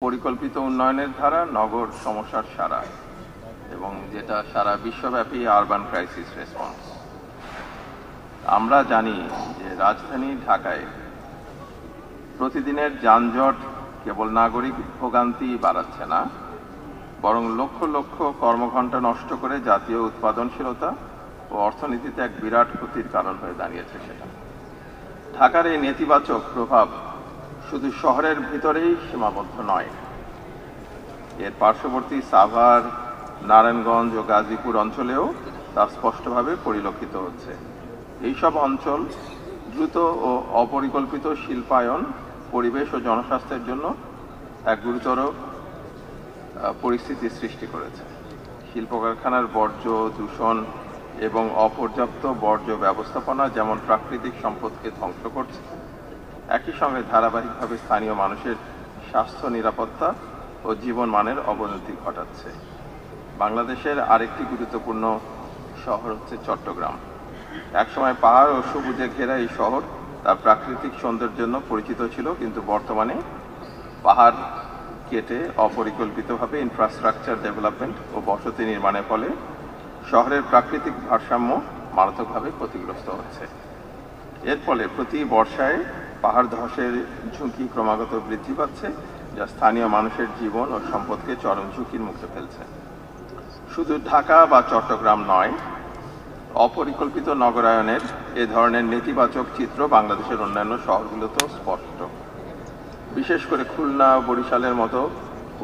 পরিকল্পিত উন্নয়নের ধারা নগর সমস্যার সারা এবং যেটা সারা বিশ্বব্যাপী আরবান ক্রাইসিস রেসপন্স। আমরা জানি যে রাজধানী ঢাকায় প্রতিদিনের যানজট কেবল নাগরিক ভোগান্তি বাড়াচ্ছে না, বরং লক্ষ লক্ষ কর্মঘণ্টা নষ্ট করে জাতীয় উৎপাদনশীলতা ও অর্থনীতিতে এক বিরাট ক্ষতির কারণ হয়ে দাঁড়িয়েছে। সেটা ঢাকার এই নেতিবাচক প্রভাব শুধু শহরের ভিতরেই সীমাবদ্ধ নয়, এর পার্শ্ববর্তী সাভার, নারায়ণগঞ্জ ও গাজীপুর অঞ্চলেও তা স্পষ্টভাবে পরিলক্ষিত হচ্ছে। এইসব অঞ্চল দ্রুত ও অপরিকল্পিত শিল্পায়ন পরিবেশ ও জনস্বাস্থ্যের জন্য এক গুরুতর পরিস্থিতি সৃষ্টি করেছে। শিল্প কারখানার বর্জ্য, দূষণ এবং অপর্যাপ্ত বর্জ্য ব্যবস্থাপনা যেমন প্রাকৃতিক সম্পদকে ধ্বংস করছে, একই সঙ্গে ধারাবাহিকভাবে স্থানীয় মানুষের স্বাস্থ্য, নিরাপত্তা ও জীবন মানের অবনতি ঘটাচ্ছে। বাংলাদেশের আরেকটি গুরুত্বপূর্ণ শহর হচ্ছে চট্টগ্রাম। একসময় পাহাড় ও সবুজে ঘেরা এই শহর তার প্রাকৃতিক সৌন্দর্যের জন্য পরিচিত ছিল, কিন্তু বর্তমানে পাহাড় কেটে অপরিকল্পিতভাবে ইনফ্রাস্ট্রাকচার ডেভেলপমেন্ট ও বসতি নির্মাণের ফলে শহরের প্রাকৃতিক ভারসাম্য মারাত্মকভাবে ক্ষতিগ্রস্ত হচ্ছে। এর ফলে প্রতি বর্ষায় পাহাড় ধসের ঝুঁকি ক্রমাগত বৃদ্ধি পাচ্ছে, যা স্থানীয় মানুষের জীবন ও সম্পদকে চরম ঝুঁকির মুখে ফেলছে। শুধু ঢাকা বা চট্টগ্রাম নয়, অপরিকল্পিত নগরায়নের এ ধরনের নেতিবাচক চিত্র বাংলাদেশের অন্যান্য শহরগুলোতেও স্পষ্ট। বিশেষ করে খুলনা, বরিশালের মতো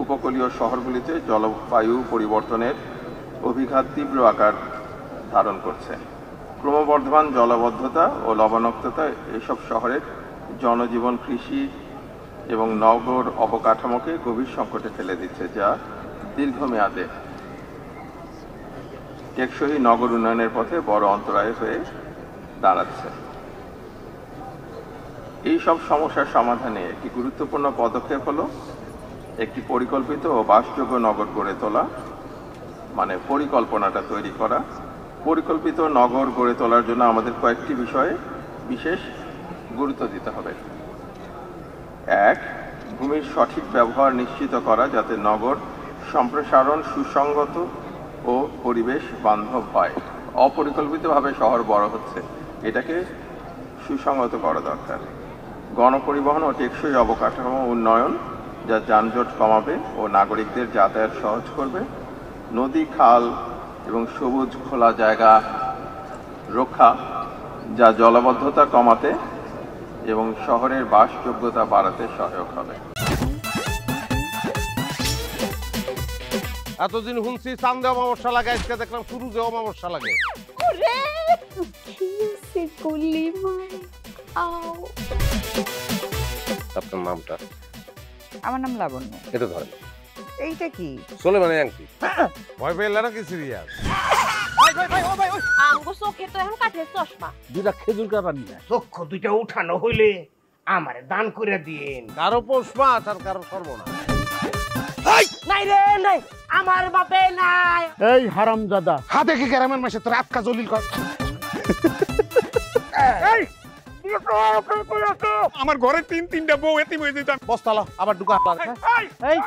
উপকূলীয় শহরগুলিতে জলবায়ু পরিবর্তনের অভিঘাত তীব্র আকার ধারণ করছে। ক্রমবর্ধমান জলাবদ্ধতা ও লবণাক্ততা এসব শহরের জনজীবন, কৃষি এবং নগর অবকাঠামোকে গভীর সংকটে ফেলে দিচ্ছে, যা দীর্ঘমেয়াদে টেকসই নগর উন্নয়নের পথে বড় অন্তরায় হয়ে দাঁড়াচ্ছে। এই সব সমস্যার সমাধানে একটি গুরুত্বপূর্ণ পদক্ষেপ হলো একটি পরিকল্পিত ও বাসযোগ্য নগর গড়ে তোলা, মানে পরিকল্পনাটা তৈরি করা। পরিকল্পিত নগর গড়ে তোলার জন্য আমাদের কয়েকটি বিষয়ে বিশেষ গুরুত্ব দিতে হবে। 1. ভূমির সঠিক ব্যবহার নিশ্চিত করা, যাতে নগর সম্প্রসারণ সুসংগত ও পরিবেশ বান্ধব হয়। অপরিকল্পিতভাবে শহর বড় হচ্ছে, এটাকে সুসংগত করা দরকার। গণপরিবহন ও টেকসই অবকাঠামো উন্নয়ন, যা যানজট কমাবে ও নাগরিকদের যাতায়াত সহজ করবে। নদী, খাল এবং সবুজ খোলা জায়গা রক্ষা, যা জলাবদ্ধতা কমাতে এবং শহরের বাসযোগ্যতা বাড়াতে সহায়ক হবে। এতদিন শুনছি চান্দে অমাবস্যা লাগে, আজকে দেখলাম সূর্যে অমাবস্যা লাগে। আপনার নামটা? আমার নাম লাবণ্য। এটা ধরেন। এইটা কি? সোলেমানি আংটি। ভয় পেলে নাকি সিরিয়াস? আমগো চোখে তো এখন কাঠের চশমা। দুইটা খেজুর কাটা নিয়ে চক্ষু দুইটা উঠানো হইলে আমারে দান করে দিন। কারো পৌষ মাস আর কারো সর্বনাশ। নাই রে নাই, আমার বাপে নাই। এই হারামজাদা, হাতে কি গ্রামের মাসে তোর আটকা জলিল কর। আমার ঘরে তিনটা বউ এতিম হয়ে যেতাম। বস্তালা আবার ঢুকা। এই